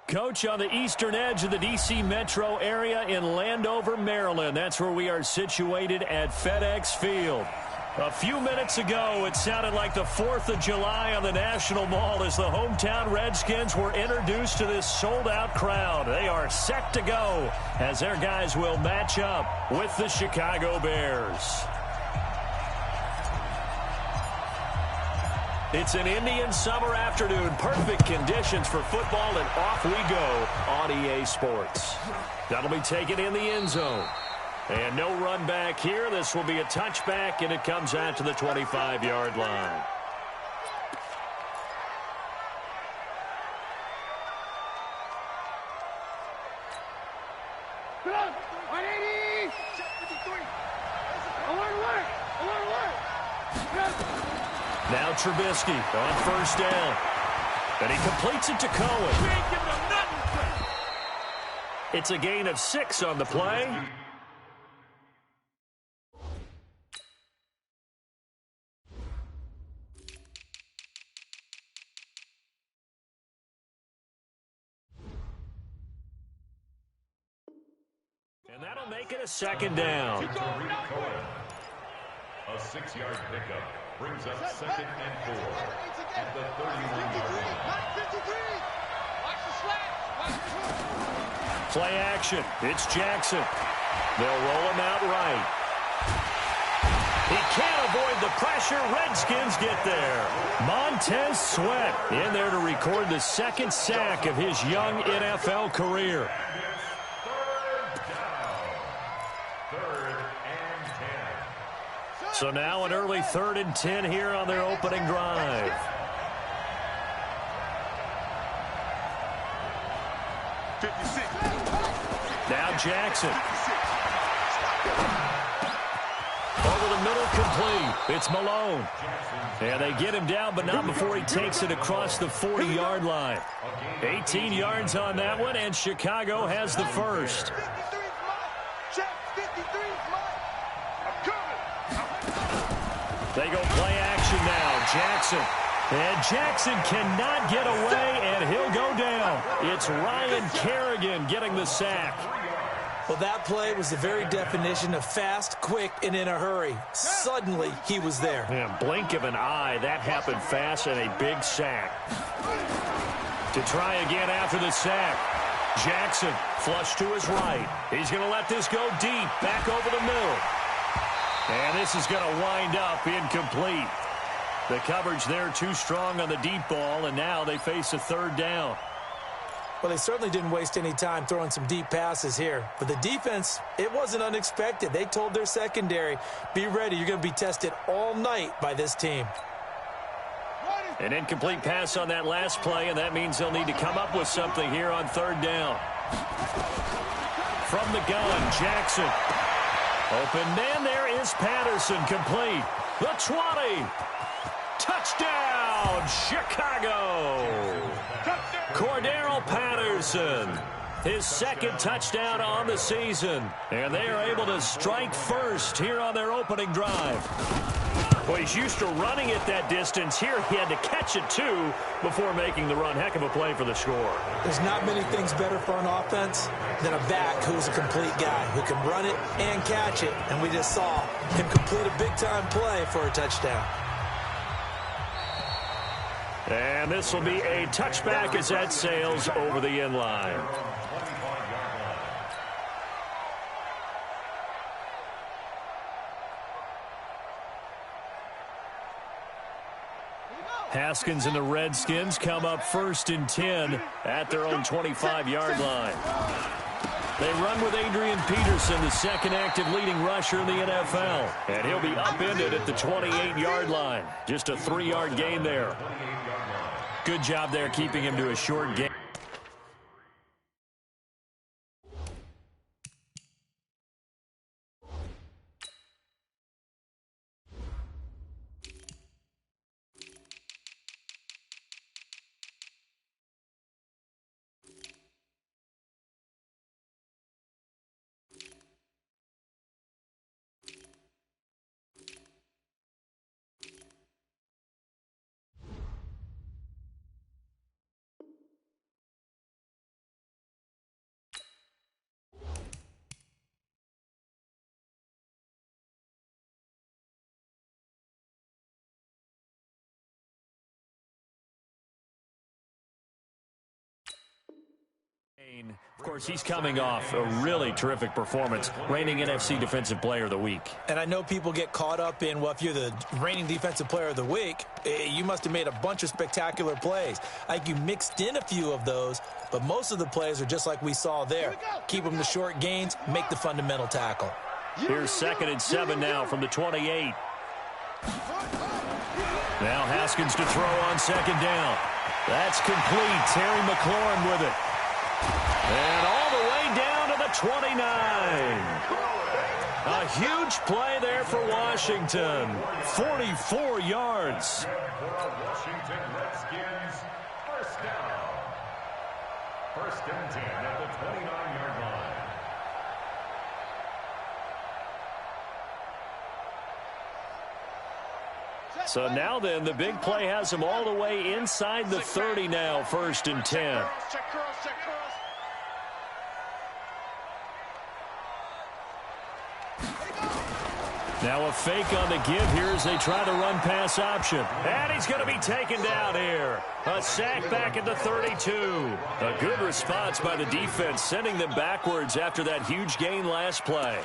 Coach, on the eastern edge of the D.C. metro area in Landover, Maryland. That's where we are situated at FedEx Field. A few minutes ago, it sounded like the 4th of July on the National Mall as the hometown Redskins were introduced to this sold-out crowd. They are set to go as their guys will match up with the Chicago Bears. It's an Indian summer afternoon. Perfect conditions for football, and off we go on EA Sports. That'll be taken in the end zone. And no run back here. This will be a touchback, and it comes out to the 25-yard line. Now Trubisky on first down. And he completes it to Cohen. It's a gain of 6 on the play. And that'll make it a second down. A 6-yard pickup brings up 2nd and 4 at the 31-yard line. Play action. It's Jackson. They'll roll him out right. He can't avoid the pressure. Redskins get there. Montez Sweat in there to record the 2nd sack of his young NFL career. So now an early 3rd and 10 here on their opening drive. Now Jackson. Over the middle, complete. It's Malone. And they get him down, but not before he takes it across the 40-yard line. 18 yards on that one, and Chicago has the first. They go play action now. Jackson. And Jackson cannot get away, and he'll go down. It's Ryan Kerrigan getting the sack. Well, that play was the very definition of fast, quick, and in a hurry. Suddenly, he was there. Yeah, blink of an eye. That happened fast, and a big sack. To try again after the sack. Jackson flush to his right. He's going to let this go deep, back over the middle. And this is going to wind up incomplete. The coverage there too strong on the deep ball, and now they face a 3rd down. Well, they certainly didn't waste any time throwing some deep passes here. But the defense, it wasn't unexpected. They told their secondary, be ready. You're going to be tested all night by this team. An incomplete pass on that last play, and that means they'll need to come up with something here on 3rd down. From the gun, Jackson. Open man, there is Patterson, complete. The 20. Touchdown, Chicago. Cordero Patterson, his 2nd touchdown on the season. And they are able to strike first here on their opening drive. Well, he's used to running it that distance. Here he had to catch it, too, before making the run. Heck of a play for the score. There's not many things better for an offense than a back who's a complete guy, who can run it and catch it. And we just saw him complete a big-time play for a touchdown. And this will be a touchback as that sails over the end line. Haskins and the Redskins come up 1st and 10 at their own 25-yard line. They run with Adrian Peterson, the 2nd active leading rusher in the NFL. And he'll be upended at the 28-yard line. Just a 3-yard gain there. Good job there keeping him to a short gain. Of course, he's coming off a really terrific performance, reigning NFC Defensive Player of the Week. And I know people get caught up in, well, if you're the reigning Defensive Player of the Week, you must have made a bunch of spectacular plays. Like you mixed in a few of those, but most of the plays are just like we saw there. Keep them to short gains, make the fundamental tackle. Here's 2nd and 7 now from the 28. Now Haskins to throw on 2nd down. That's complete. Terry McLaurin with it. And all the way down to the 29. A huge play there for Washington. 44 yards. Washington Redskins, first down. 1st and 10 at the 29-yard line. So now then, the big play has him all the way inside the 30 now, 1st and 10. Now a fake on the give here as they try to run pass option. And he's going to be taken down here. A sack back at the 32. A good response by the defense, sending them backwards after that huge gain last play.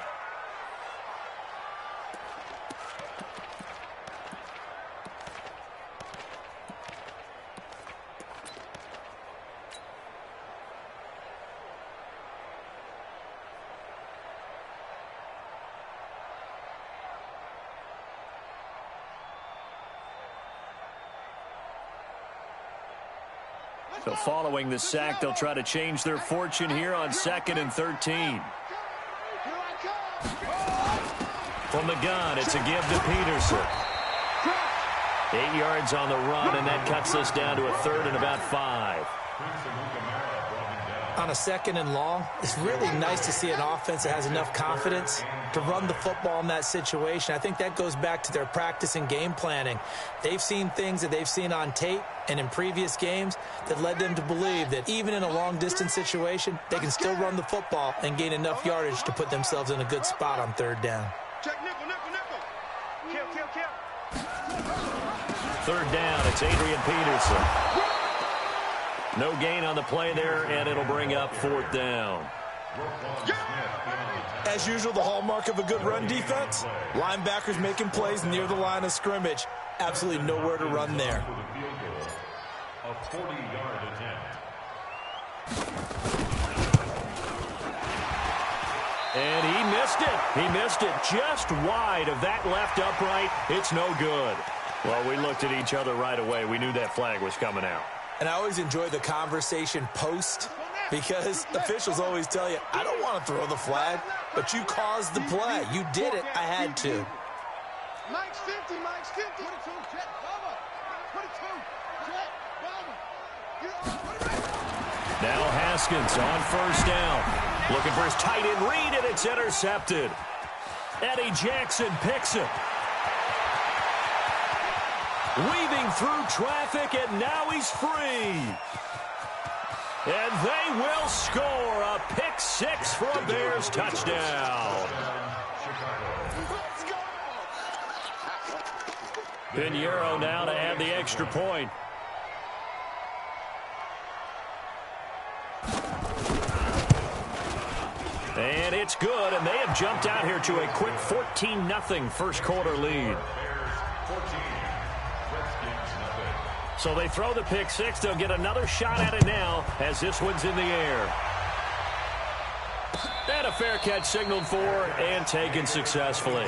So following the sack, they'll try to change their fortune here on 2nd and 13. From the gun, it's a give to Peterson. 8 yards on the run, and that cuts us down to a 3rd and about 5. On a 2nd and long, it's really nice to see an offense that has enough confidence to run the football in that situation. I think that goes back to their practice and game planning. They've seen things that they've seen on tape and in previous games that led them to believe that even in a long-distance situation, they can still run the football and gain enough yardage to put themselves in a good spot on 3rd down. Check nickel, nickel, nickel. Kill. 3rd down, it's Adrian Peterson. No gain on the play there, and it'll bring up 4th down. As usual, the hallmark of a good run defense, linebackers making plays near the line of scrimmage. Absolutely nowhere to run there. A 40-yard attempt. And he missed it. He missed it just wide of that left upright. It's no good. Well, we looked at each other right away. We knew that flag was coming out. And I always enjoy the conversation post because officials always tell you, I don't want to throw the flag, but you caused the play. You did it. I had to. Mike's 50, Mike's 50. 22, jet, cover. 22, jet, cover. Now Haskins on 1st down. Looking for his tight end read, and it's intercepted. Eddie Jackson picks it. Weaving through traffic, and now he's free. And they will score a pick 6 for a Bears touchdown. Pinheiro now to add the extra point. And it's good, and they have jumped out here to a quick 14-0 first-quarter lead. So they throw the pick 6. They'll get another shot at it now as this one's in the air. And a fair catch signaled for and taken successfully.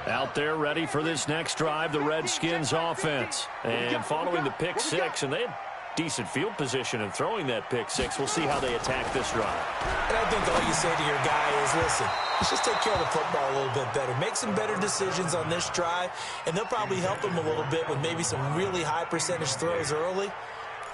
Out there ready for this next drive, the Redskins offense. And following the pick 6, and they had decent field position in throwing that pick 6. We'll see how they attack this drive. And I think all you say to your guy is, listen, let's just take care of the football a little bit better. Make some better decisions on this drive, and they'll probably help him a little bit with maybe some really high percentage throws early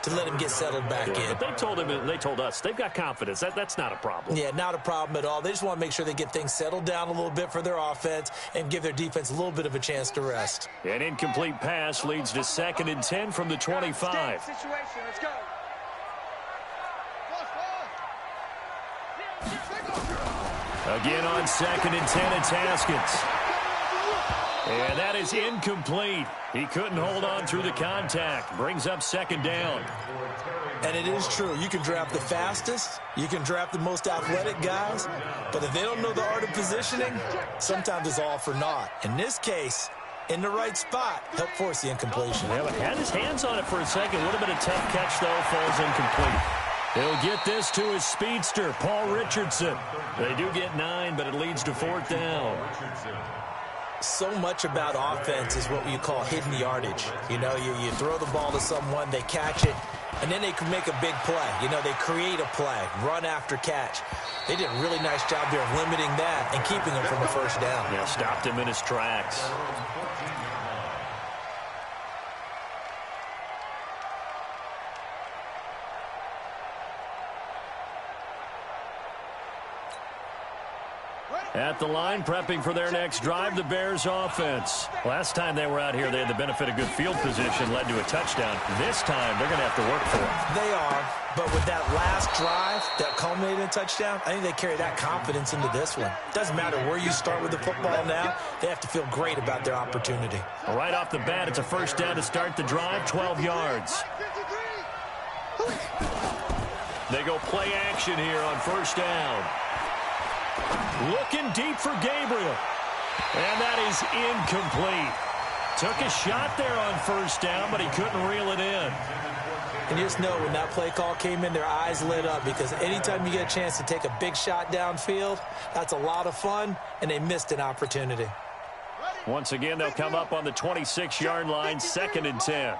to let him get settled back in. But they told him, they told us, they've got confidence. That's not a problem. Yeah, not a problem at all. They just want to make sure they get things settled down a little bit for their offense and give their defense a little bit of a chance to rest. An incomplete pass leads to 2nd and 10 from the 25. Situation, let's go. Again on 2nd and 10, it's Haskins. And that is incomplete. He couldn't hold on through the contact. Brings up second down. And it is true. You can draft the fastest. You can draft the most athletic guys. But if they don't know the art of positioning, sometimes it's all for naught. In this case, in the right spot, help force the incompletion. Yeah, but had his hands on it for a second. Would have been a tough catch, though. Falls incomplete. He'll get this to his speedster, Paul Richardson. They do get 9, but it leads to fourth down. So much about offense is what you call hidden yardage. You know, you throw the ball to someone, they catch it, and then they can make a big play. You know, they create a play, run after catch. They did a really nice job there of limiting that and keeping him from a first down. Yeah, stopped him in his tracks. At the line, prepping for their next drive, the Bears offense. Last time they were out here, they had the benefit of good field position, led to a touchdown. This time, they're going to have to work for it. They are, but with that last drive that culminated in a touchdown, I think they carry that confidence into this one. Doesn't matter where you start with the football now, they have to feel great about their opportunity. Right off the bat, it's a first down to start the drive, 12 yards. They go play action here on first down. Looking deep for Gabriel. And that is incomplete. Took a shot there on first down, but he couldn't reel it in. And you just know when that play call came in, their eyes lit up, because anytime you get a chance to take a big shot downfield, that's a lot of fun, and they missed an opportunity. Once again, they'll come up on the 26-yard line, 2nd and 10.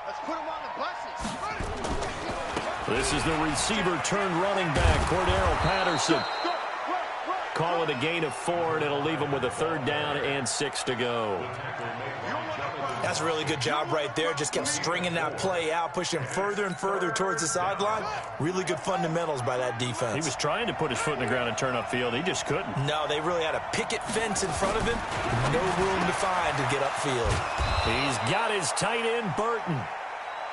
Let's put them on the buses. This is the receiver turned running back, Cordero Patterson. Call it a gain of 4, and it'll leave them with a 3rd down and 6 to go. That's a really good job right there. Just kept stringing that play out, pushing further and further towards the sideline. Really good fundamentals by that defense. He was trying to put his foot in the ground and turn upfield. He just couldn't. No, they really had a picket fence in front of him. No room to find to get upfield. He's got his tight end, Burton.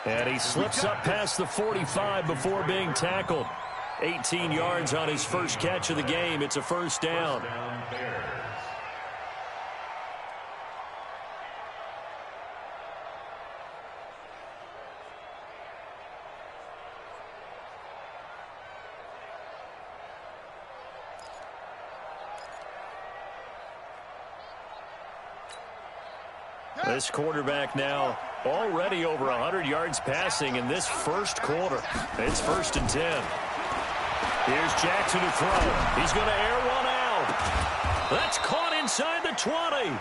And he slips up past the 45 before being tackled. 18 yards on his first catch of the game. It's a first down. This quarterback now already over 100 yards passing in this first quarter. It's 1st and 10. Here's Jackson to throw. He's going to air one out. That's caught inside the 20.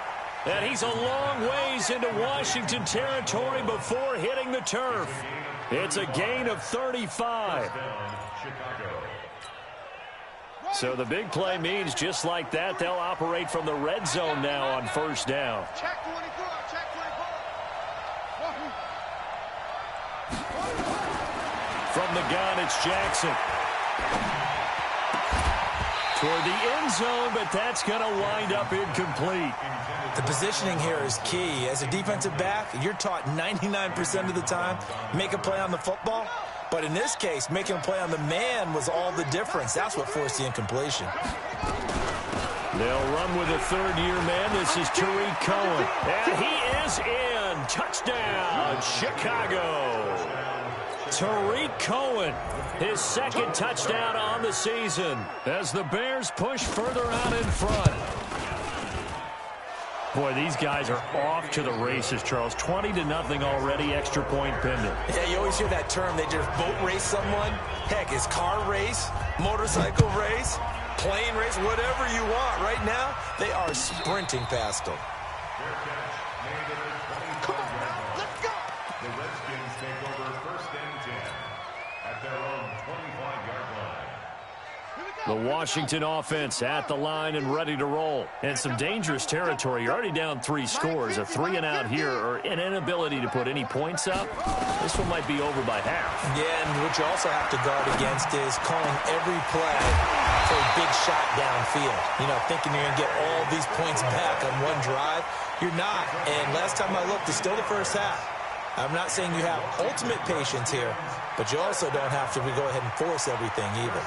And he's a long ways into Washington territory before hitting the turf. It's a gain of 35. So the big play means just like that, they'll operate from the red zone now on first down. Check 24, check 24. From the gun, it's Jackson. Toward the end zone, but that's going to wind up incomplete. The positioning here is key. As a defensive back, you're taught 99% of the time, make a play on the football. But in this case, making a play on the man was all the difference. That's what forced the incompletion. They'll run with a third-year man. This is Tariq Cohen. And he is in. Touchdown, Chicago. Tariq Cohen, his 2nd touchdown on the season as the Bears push further out in front. Boy, these guys are off to the races, Charles. 20-0 already, extra point pending. Yeah, you always hear that term. They just boat race someone. Heck, it's car race, motorcycle race, plane race, whatever you want. Right now, they are sprinting past them. Come on now, let's go. The Redskins take over 1st and 10 at their own 25-yard line. The Washington offense at the line and ready to roll. And some dangerous territory. You're already down 3 scores. A 3-and-out here or an inability to put any points up. This one might be over by half. Yeah, and what you also have to guard against is calling every play for a big shot downfield. You know, thinking you're going to get all these points back on one drive. You're not. And last time I looked, it's still the first half. I'm not saying you have ultimate patience here, but you also don't have to go ahead and force everything either.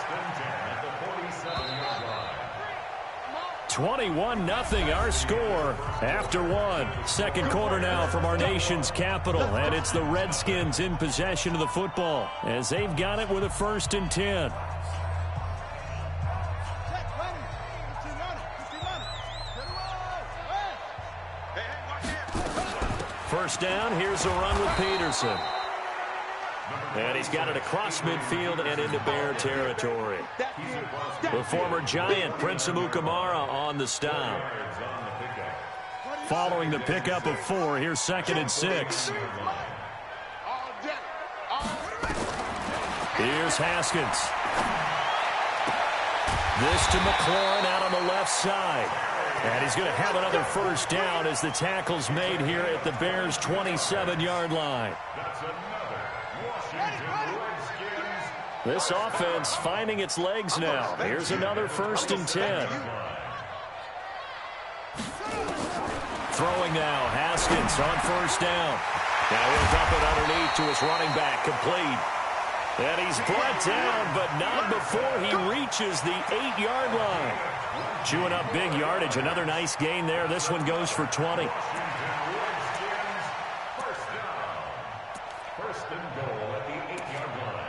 21-0 our score after one. Second quarter now from our nation's capital, and it's the Redskins in possession of the football as they've got it with a 1st and 10. First down, here's a run with Peterson. And he's got it across midfield and into Bear territory. The former Giant, Prince Amukamara, on the stop. Following the pickup of 4, here's 2nd and 6. Here's Haskins. This to McLaurin out on the left side. And he's going to have another first down as the tackle's made here at the Bears' 27-yard line. This offense finding its legs now. Here's another 1st and 10. Throwing now, Haskins on 1st down. Now he'll dump it underneath to his running back, complete. And he's brought down, but not before he reaches the 8-yard line. Chewing up big yardage. Another nice gain there. This one goes for 20. First and goal at the 8-yard line.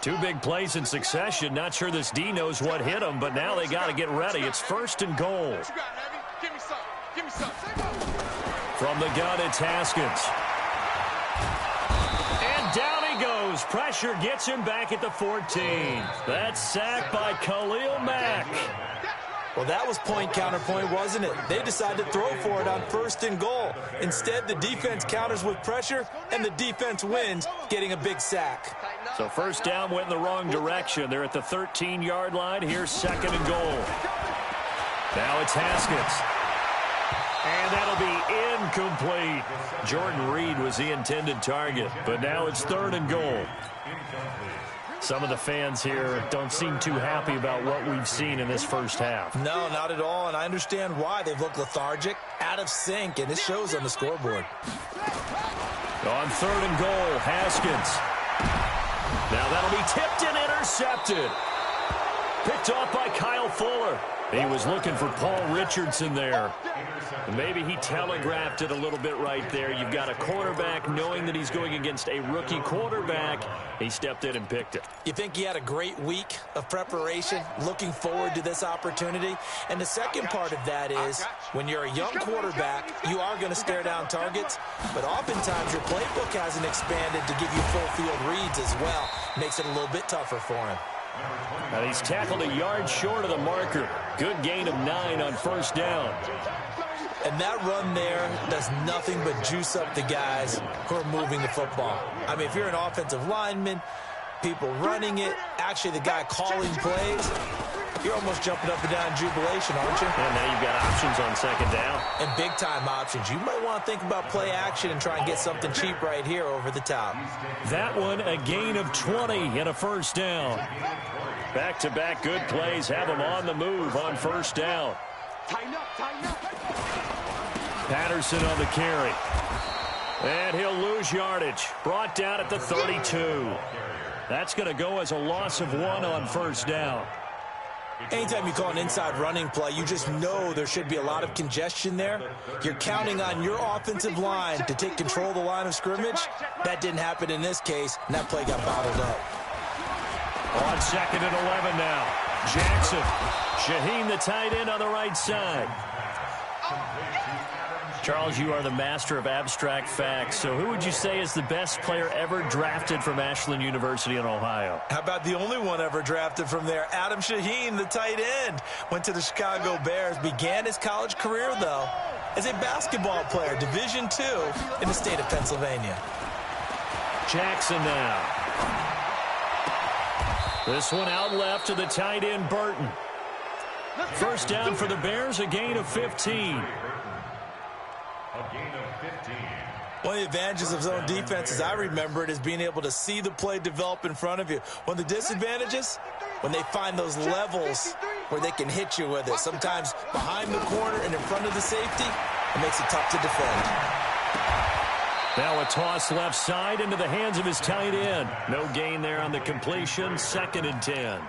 2 big plays in succession. Not sure this D knows what hit him, but now they got to get ready. It's 1st and goal. What you got, Heavy? Give me some. Give me some. From the gun, it's Haskins. And down he goes. Pressure gets him back at the 14. That's sacked by Khalil Mack. Well, that was point counterpoint, wasn't it? They decided to throw for it on 1st and goal. Instead, the defense counters with pressure, and the defense wins, getting a big sack. So first down went in the wrong direction. They're at the 13-yard line. Here's 2nd and goal. Now it's Haskins. And that'll be incomplete. Jordan Reed was the intended target, but now it's 3rd and goal. Some of the fans here don't seem too happy about what we've seen in this first half. No, not at all, and I understand why. They've looked lethargic, out of sync, and it shows on the scoreboard. On 3rd and goal, Haskins. Now that'll be tipped and intercepted. Picked off by Kyle Fuller. He was looking for Paul Richardson there. Maybe he telegraphed it a little bit right there. You've got a quarterback knowing that he's going against a rookie quarterback. He stepped in and picked it. You think he had a great week of preparation, looking forward to this opportunity? And the second part of that is, when you're a young quarterback, you are going to stare down targets, but oftentimes your playbook hasn't expanded to give you full field reads as well. Makes it a little bit tougher for him. Now he's tackled a yard short of the marker. Good gain of 9 on 1st down. And that run there does nothing but juice up the guys who are moving the football. I mean, if you're an offensive lineman, people running it, actually the guy calling plays, you're almost jumping up and down in jubilation, aren't you? And now you've got options on 2nd down. And big-time options. You might want to think about play action and try and get something cheap right here over the top. That one, a gain of 20 and a 1st down. Back-to-back good plays have him on the move on 1st down. Tighten up, tighten up. Patterson on the carry. And he'll lose yardage. Brought down at the 32. That's going to go as a loss of 1 on 1st down. Anytime you call an inside running play, you just know there should be a lot of congestion there. You're counting on your offensive line to take control of the line of scrimmage. That didn't happen in this case, and that play got bottled up. On 2nd and 11 now. Jackson. Shaheen, the tight end, on the right side. Charles, you are the master of abstract facts. So who would you say is the best player ever drafted from Ashland University in Ohio? How about the only one ever drafted from there? Adam Shaheen, the tight end. Went to the Chicago Bears. Began his college career, though, as a basketball player, Division II in the state of Pennsylvania. Jackson now. This one out left to the tight end, Burton. First down for the Bears, a gain of 15. One of the advantages of zone defense, as I remember it, is being able to see the play develop in front of you. One of the disadvantages, when they find those levels where they can hit you with it. Sometimes behind the corner and in front of the safety, it makes it tough to defend. Now a toss left side into the hands of his tight end. No gain there on the completion. 2nd and 10.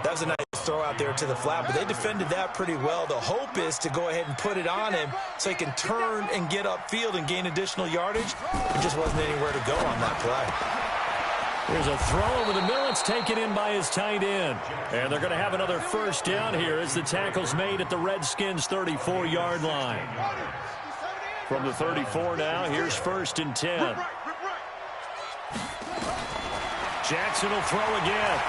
That was a nice throw out there to the flat, but they defended that pretty well. The hope is to go ahead and put it on him so he can turn and get upfield and gain additional yardage. There just wasn't anywhere to go on that play. Here's a throw over the middle. It's taken in by his tight end. And they're going to have another first down here as the tackle's made at the Redskins' 34-yard line. From the 34 now, here's 1st and 10. Jackson will throw again.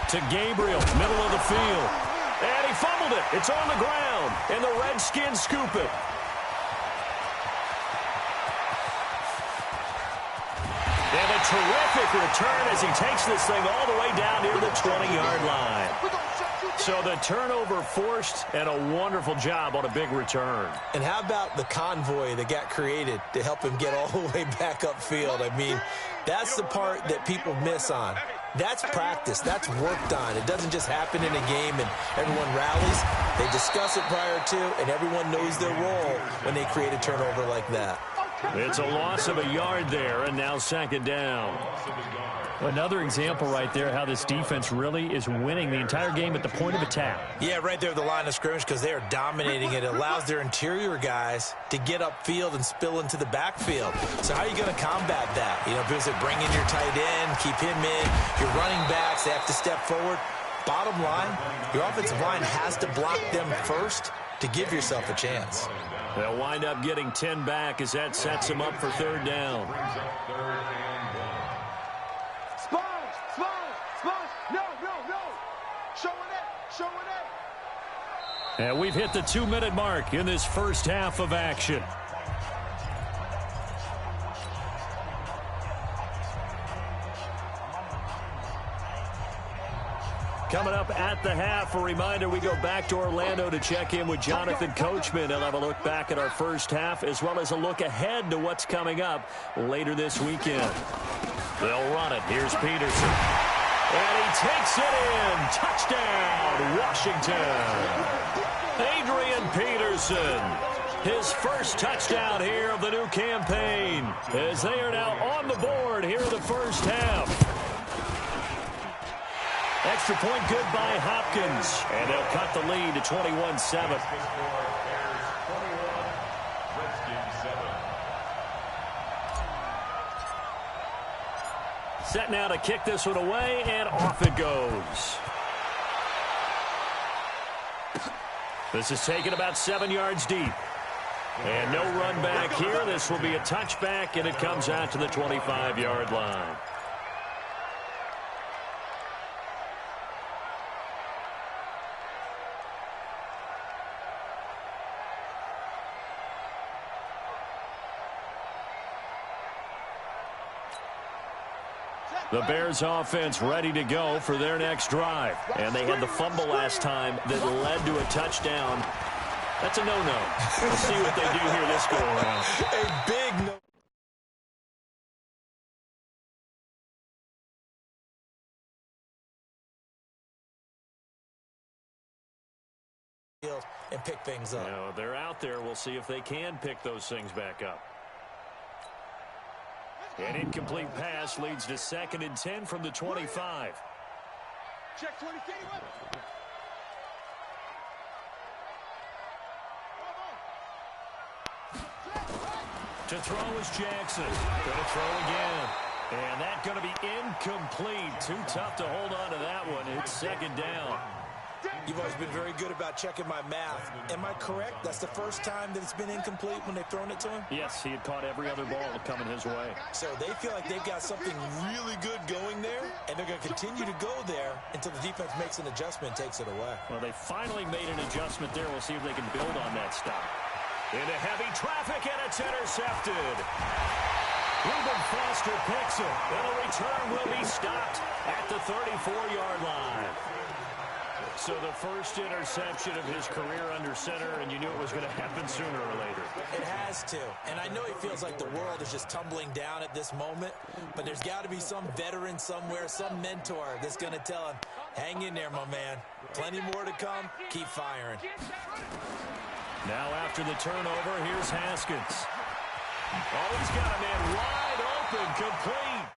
To Gabriel, middle of the field. And he fumbled it. It's on the ground. And the Redskins scoop it. And a terrific return as he takes this thing all the way down near the 20-yard line. So the turnover forced, and a wonderful job on a big return. And how about the convoy that got created to help him get all the way back upfield? I mean, that's the part that people miss on. That's practice. That's worked on. It doesn't just happen in a game and everyone rallies. They discuss it prior to, and everyone knows their role when they create a turnover like that. It's a loss of a yard there, and now 2nd down. Another example right there how this defense really is winning the entire game at the point of attack. Yeah, right there at the line of scrimmage because they are dominating it. It allows their interior guys to get upfield and spill into the backfield. So how are you going to combat that? You know, because they bring in your tight end, keep him in. Your running backs, they have to step forward. Bottom line, your offensive line has to block them first to give yourself a chance. They'll wind up getting 10 back as that sets them up for 3rd down. And we've hit the 2-minute mark in this first half of action. Coming up at the half, a reminder, we go back to Orlando to check in with Jonathan Coachman. He'll have a look back at our first half as well as a look ahead to what's coming up later this weekend. They'll run it. Here's Peterson. And he takes it in. Touchdown, Washington. Adrian Peterson, his first touchdown here of the new campaign, as they are now on the board here in the first half. Extra point good by Hopkins, and they'll cut the lead to 21-7. Set now to kick this one away, and off it goes. This is taken about 7 yards deep. And no run back here. This will be a touchback, and it comes out to the 25-yard line. The Bears offense ready to go for their next drive. And they had the fumble last time that led to a touchdown. That's a no-no. We'll see what they do here this go around. A big no. And pick things up. You know, they're out there. We'll see if they can pick those things back up. An incomplete pass leads to 2nd and 10 from the 25. Check 20, To throw is Jackson. Going to throw again. And that's going to be incomplete. Too tough to hold on to that one. It's 2nd down. You've always been very good about checking my math. Am I correct? That's the first time that it's been incomplete when they've thrown it to him? Yes, he had caught every other ball coming his way. So they feel like they've got something really good going there, and they're going to continue to go there until the defense makes an adjustment and takes it away. Well, they finally made an adjustment there. We'll see if they can build on that stop. Into heavy traffic, and it's intercepted. Reuben Foster picks it, and a return will be stopped at the 34-yard line. So the first interception of his career under center, and you knew it was going to happen sooner or later. It has to. And I know he feels like the world is just tumbling down at this moment, but there's got to be some veteran somewhere, some mentor that's going to tell him, hang in there, my man. Plenty more to come. Keep firing. Now after the turnover, here's Haskins. Oh, he's got a man wide open, complete.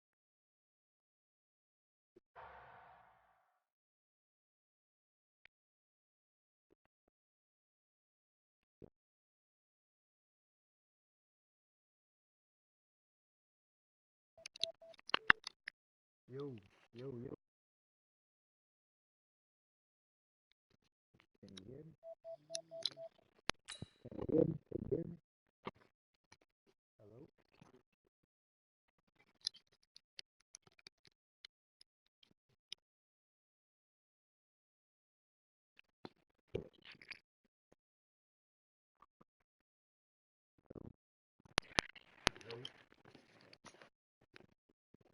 Yo, yo, yo. Can you hear me? Can you hear me? Can you hear me? Hello? Hello?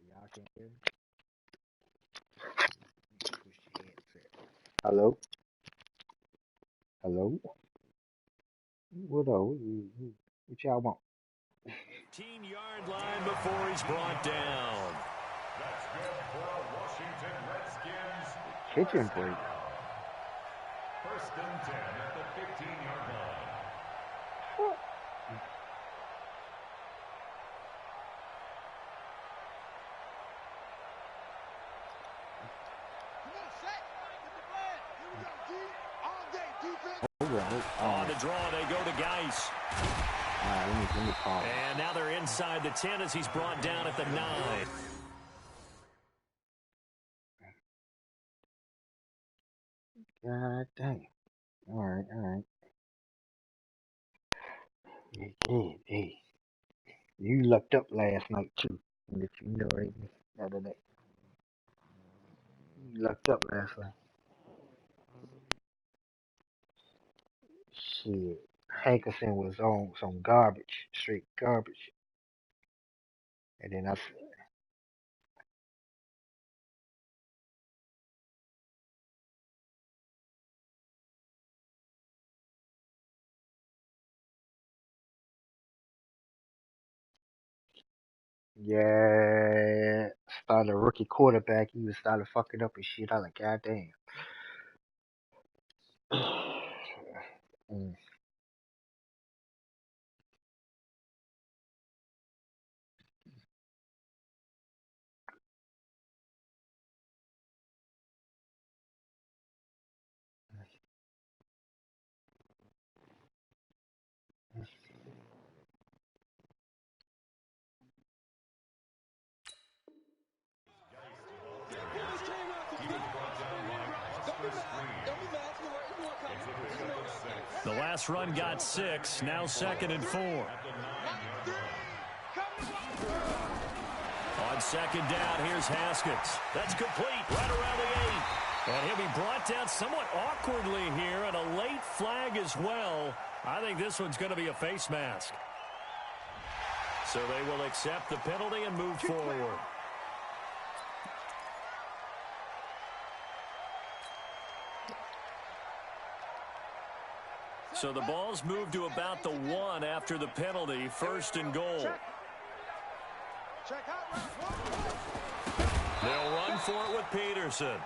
Y'all can hear me? Push your headset. Hello? Hello? What up? What y'all want? 15-yard line before he's brought down. That's good for a Washington Redskins. Kitchen break. First and 10 at the 15-yard line. On the draw, they go to Geis. Alright, let me pause. And now they're inside the 10 as he's brought down at the 9. God dang. Alright, alright. Hey. You lucked up last night too. And if you know right the other day. You lucked up last night. Shit. Hankerson was on some garbage, straight garbage. And then I said, yeah, started a rookie quarterback. He was started fucking up and shit. I like, God damn. Mm. The last run got 6, now 2nd and 4. On 2nd down, here's Haskins. That's complete, right around the 8. And he'll be brought down somewhat awkwardly here, and a late flag as well. I think this one's going to be a face mask. So they will accept the penalty and move forward. So the ball's moved to about the 1 after the penalty, 1st and goal. They'll run for it with Peterson.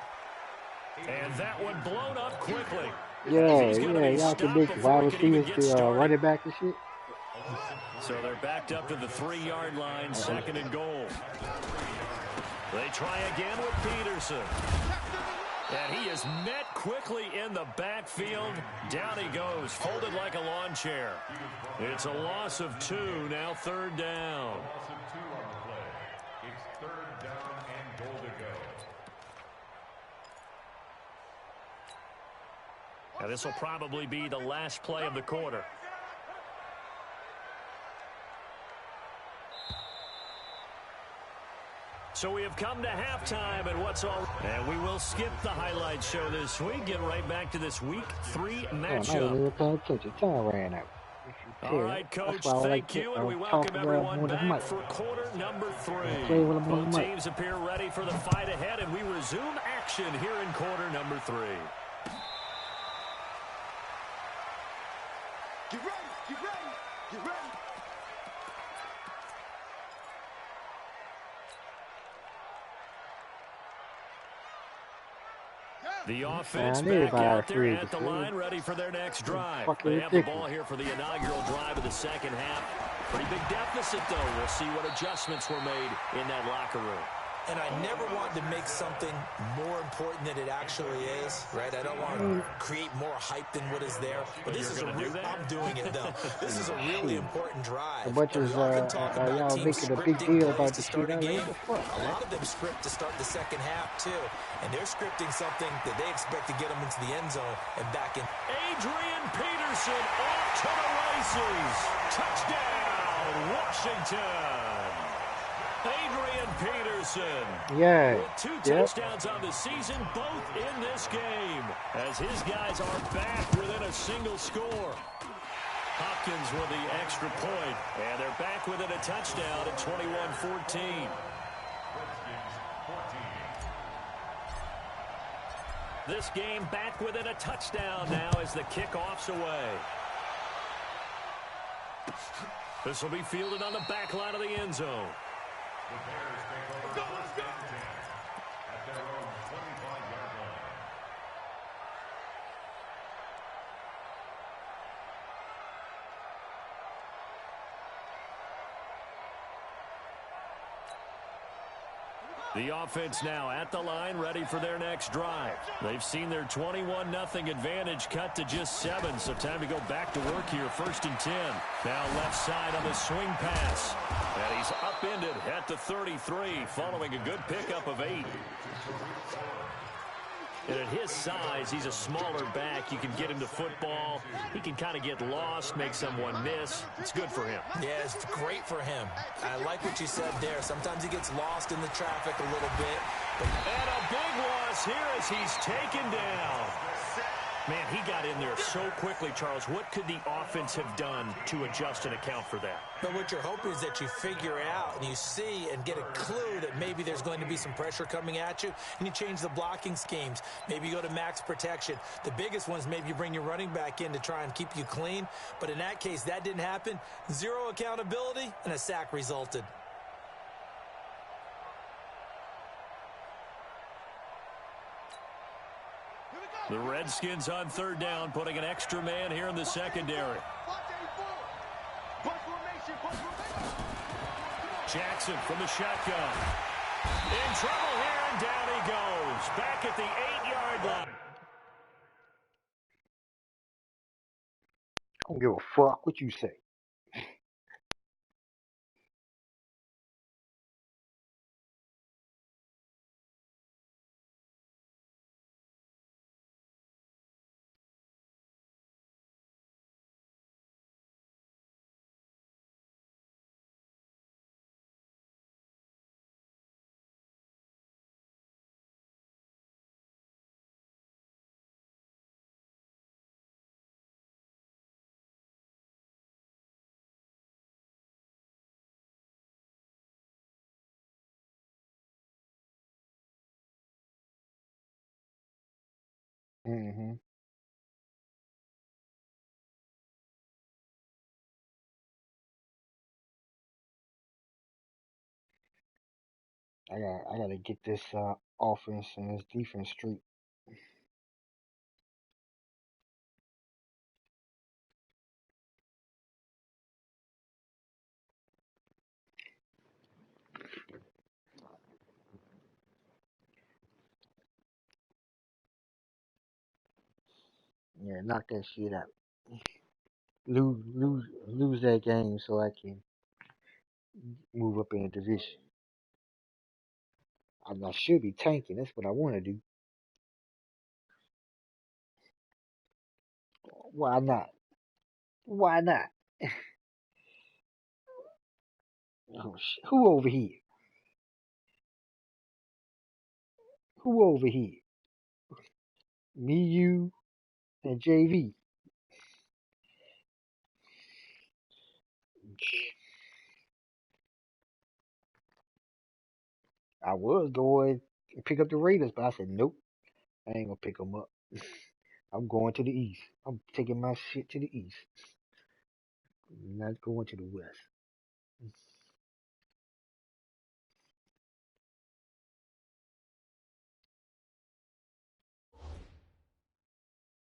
And that one blown up quickly. Yeah, y'all can make wide receivers to running back and shit. So they're backed up to the 3-yard line, 2nd and goal. They try again with Peterson. And he is met quickly in the backfield. Down he goes, folded like a lawn chair. It's a loss of 2, now 3rd down. Loss of 2 on the play. It's 3rd down and goal to go. Now this will probably be the last play of the quarter. So we have come to halftime, and and we will skip the highlight show this week. Get right back to this week 3 matchup. Time ran out. All right, Coach, thank you, and we welcome everyone back for quarter number 3. Both teams appear ready for the fight ahead, and we resume action here in quarter number 3. Get ready, get ready, get ready. The offense back out there at the line, ready for their next drive. They have the ball here for the inaugural drive of the second half. Pretty big deficit, though. We'll see what adjustments were made in that locker room. And I never want to make something more important than it actually is, right? I don't want to create more hype than what is there. But this is I'm doing it, though. This is a really important drive. The bunch And we is often talk about y'all teams making a big scripting deal plays about to the shit. start a game. What the fuck, A lot of them script to start the second half, too. And they're scripting something that they expect to get them into the end zone and back in. Adrian Peterson off to the races. Touchdown, Washington. Adrian Peterson. Yeah. With 2 touchdowns on the season, both in this game, as his guys are back within a single score. Hopkins with the extra point, and they're back within a touchdown at 21-14. This game back within a touchdown now as the kickoff's away. This will be fielded on the back line of the end zone. The Bears take over first and 10 at their own 25-yard line. The offense now at the line, ready for their next drive. They've seen their 21-0 advantage cut to just 7, so time to go back to work here. 1st and 10. Now left side on the swing pass. And he's upended at the 33, following a good pickup of 8. And at his size, he's a smaller back. You can get him to football. He can kind of get lost, make someone miss. It's good for him. Yeah, it's great for him. I like what you said there. Sometimes he gets lost in the traffic a little bit. And a big loss here as he's taken down. Man, he got in there so quickly, Charles. What could the offense have done to adjust and account for that? But what you're hoping is that you figure out and you see and get a clue that maybe there's going to be some pressure coming at you, and you change the blocking schemes. Maybe you go to max protection. The biggest one is maybe you bring your running back in to try and keep you clean. But in that case, that didn't happen. 0 accountability, and a sack resulted. The Redskins on 3rd down, putting an extra man here in the secondary. Jackson from the shotgun. In trouble here, and down he goes. Back at the 8-yard line. I don't give a fuck what you say. Mm-hmm. I gotta get this offense and this defense straight. Yeah, knock that shit out. Lose that game so I can move up in the division. I should be tanking. That's what I want to do. Why not? Why not? Oh, who over here? Who over here? Me, you, and JV. I was going to pick up the Raiders, but I said nope. I ain't gonna pick them up. I'm going to the East. I'm taking my shit to the East. I'm not going to the West.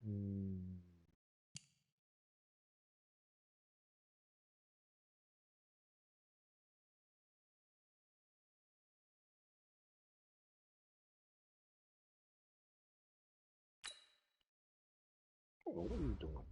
Mm. What are you doing?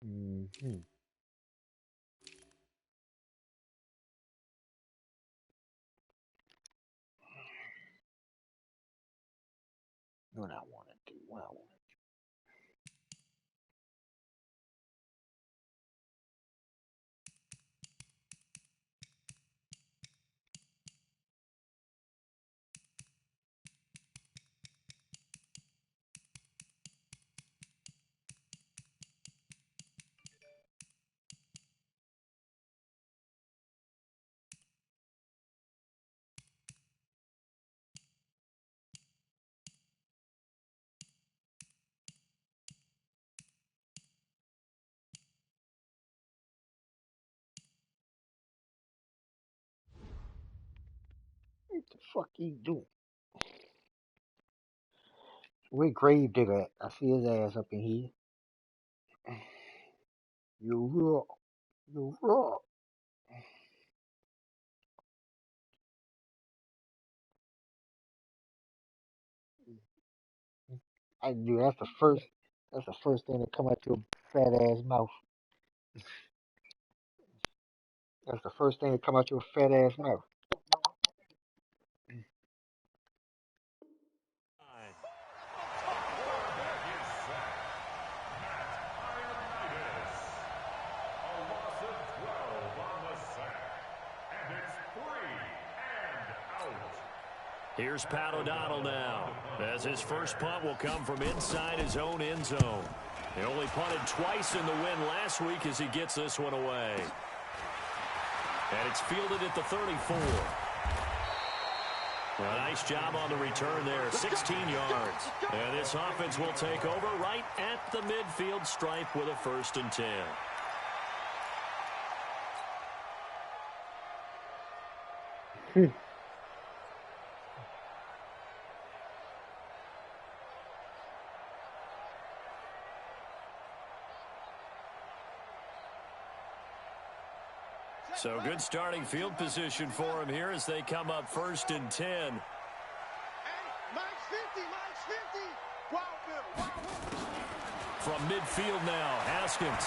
Mm-hmm. What I want to do. What I want what the fuck you doing? Where Grave Digger at? I see his ass up in here. You raw. You raw. I knew that's the first. That's the first thing that come out your fat ass mouth. That's the first thing that come out your fat ass mouth. Here's Pat O'Donnell now, as his first punt will come from inside his own end zone. He only punted twice in the win last week as he gets this one away. And it's fielded at the 34. A nice job on the return there, 16 yards. And this offense will take over right at the midfield stripe with a 1st and 10. So good starting field position for him here as they come up 1st and 10. Hey, Mike's 50, Mike's 50. Wild Bill. From midfield now, Haskins.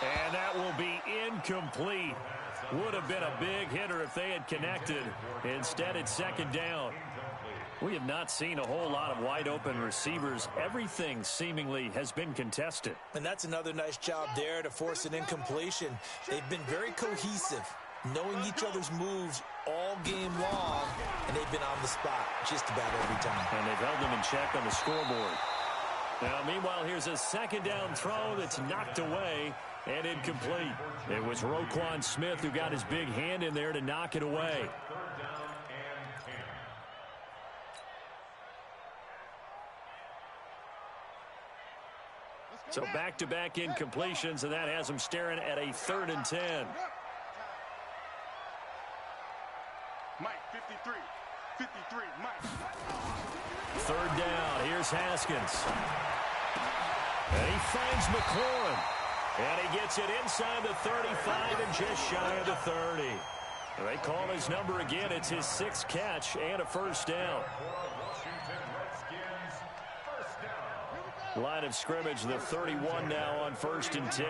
And that will be incomplete. Would have been a big hitter if they had connected. Instead, it's 2nd down. We have not seen a whole lot of wide-open receivers. Everything seemingly has been contested. And that's another nice job there to force an incompletion. They've been very cohesive, knowing each other's moves all game long, and they've been on the spot just about every time. And they've held them in check on the scoreboard. Now, meanwhile, here's a 2nd down throw that's knocked away and incomplete. It was Roquan Smith who got his big hand in there to knock it away. So back-to-back incompletions, and that has them staring at a 3rd and 10. Mike, 53. 53, Mike. 3rd down. Here's Haskins. And he finds McLaurin. And he gets it inside the 35 and just shy of the 30. They call his number again. It's his 6th catch and a 1st down. Line of scrimmage, the 31 now on 1st and 10.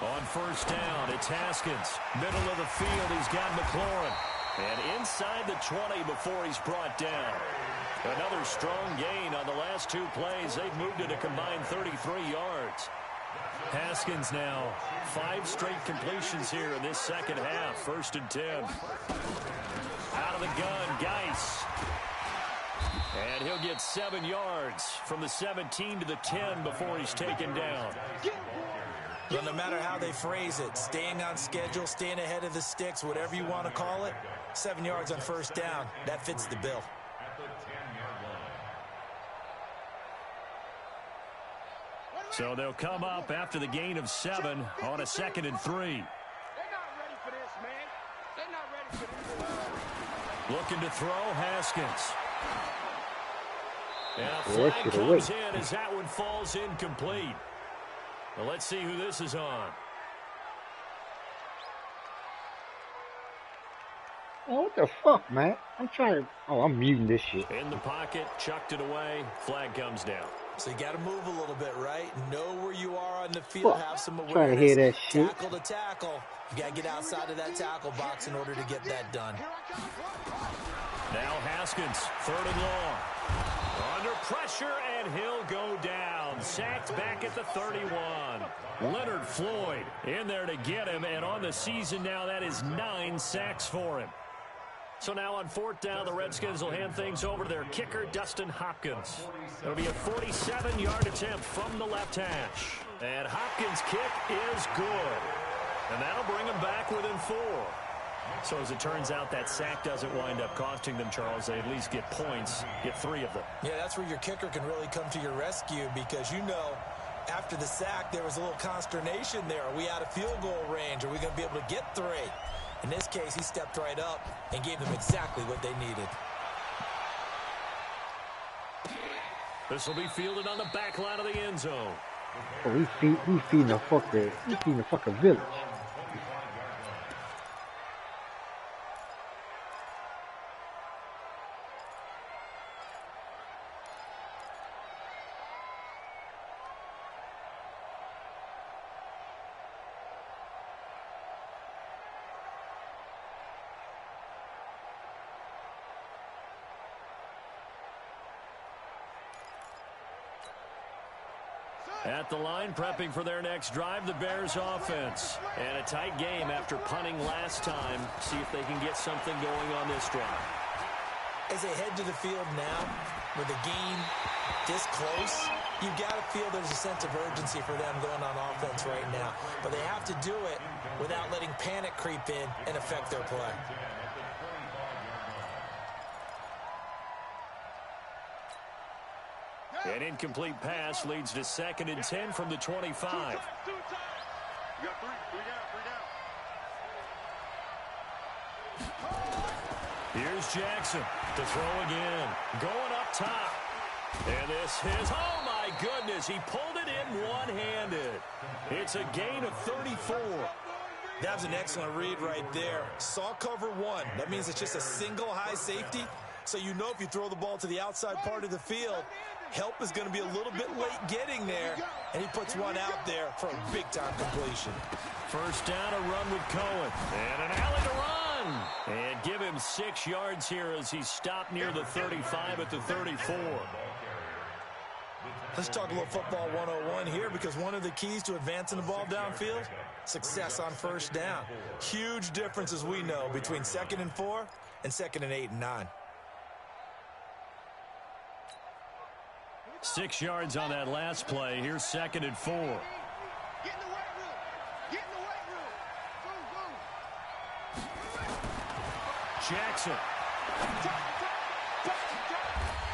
On 1st down, it's Haskins. Middle of the field, he's got McLaurin. And inside the 20 before he's brought down. Another strong gain on the last 2 plays. They've moved it a combined 33 yards. Haskins now 5 straight completions here in this second half. 1st and 10. Out of the gun, Geis. And he'll get 7 yards from the 17 to the 10 before he's taken down. Well, no matter how they phrase it, staying on schedule, staying ahead of the sticks, whatever you want to call it, 7 yards on 1st down, that fits the bill. So they'll come up after the gain of 7 on a 2nd and 3. They're not ready for this, man. They're not ready for this. Looking to throw, Haskins. And a flag comes in as that one falls incomplete. Well, let's see who this is on. Oh, what the fuck, man? I'm trying to... Oh, I'm muting this shit. In the pocket, chucked it away. Flag comes down. So you got to move a little bit, right? Know where you are on the field, have some awareness. Trying to hear that shit. Tackle to tackle. You got to get outside of that tackle box in order to get that done. Now Haskins, 3rd and long. Under pressure, and he'll go down. Sacked back at the 31. Leonard Floyd in there to get him, and on the season now, that is 9 sacks for him. So now on 4th down, the Redskins will hand things over to their kicker, Dustin Hopkins. It'll be a 47-yard attempt from the left hash. And Hopkins' kick is good. And that'll bring him back within 4. So as it turns out, that sack doesn't wind up costing them, Charles. They at least get points, get 3 of them. Yeah, that's where your kicker can really come to your rescue because, you know, after the sack, there was a little consternation there. Are we out of field goal range? Are we going to be able to get 3? In this case, he stepped right up and gave them exactly what they needed. This will be fielded on the back line of the end zone. Oh, we feeding the fucking village. At the line, prepping for their next drive, the Bears offense. And a tight game after punting last time. See if they can get something going on this drive. As they head to the field now, with the game this close, you've got to feel there's a sense of urgency for them going on offense right now. But they have to do it without letting panic creep in and affect their play. An incomplete pass leads to 2nd and 10 from the 25. You got 3 down. Here's Jackson to throw again. Going up top. And this is, oh my goodness, he pulled it in one-handed. It's a gain of 34. That was an excellent read right there. Saw cover 1. That means it's just a single high safety. So you know if you throw the ball to the outside part of the field, help is going to be a little bit late getting there, and he puts one out there for a big-time completion. 1st down, a run with Cohen. And an alley to run. And give him 6 yards here as he stopped near the 35 at the 34. Let's talk a little football 101 here because one of the keys to advancing the ball downfield, success on 1st down. Huge difference, as we know, between 2nd and 4 and 2nd and 8 and 9. 6 yards on that last play. Here's 2nd and 4. Get in the weight room. Get in the weight room. Jackson.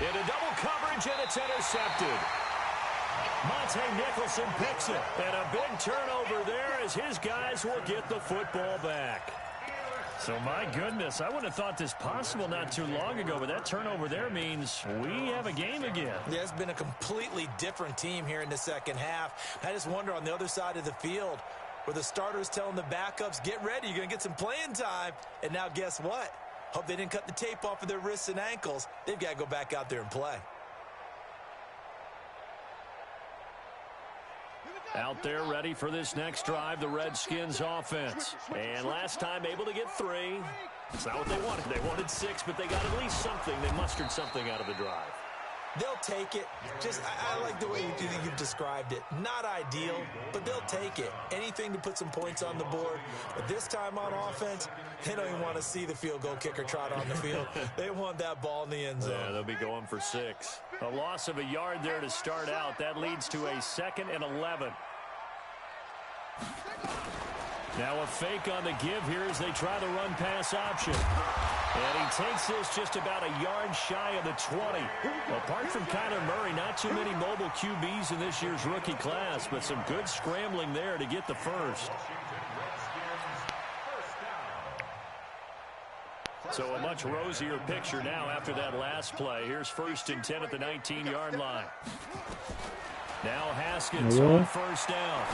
Into double coverage, and it's intercepted. Monte Nicholson picks it. And a big turnover there as his guys will get the football back. So, my goodness, I wouldn't have thought this possible not too long ago, but that turnover there means we have a game again. Yeah, it's been a completely different team here in the second half. I just wonder on the other side of the field, where the starters telling the backups, get ready, you're going to get some playing time. And now guess what? Hope they didn't cut the tape off of their wrists and ankles. They've got to go back out there and play. Out there ready for this next drive, the Redskins offense. And last time able to get 3. It's not what they wanted. They wanted 6, but they got at least something. They mustered something out of the drive. They'll take it. I like the way you've described it. Not ideal, but they'll take it. Anything to put some points on the board. But this time on offense, they don't even want to see the field goal kicker trot on the field. They want that ball in the end zone. Yeah, they'll be going for 6. A loss of a yard there to start out. That leads to a 2nd and 11. Now a fake on the give here as they try the run-pass option. And he takes this just about a yard shy of the 20. Apart from Kyler Murray, not too many mobile QBs in this year's rookie class, but some good scrambling there to get the first. So a much rosier picture now after that last play. Here's 1st and 10 at the 19-yard line. Now Haskins on 1st down.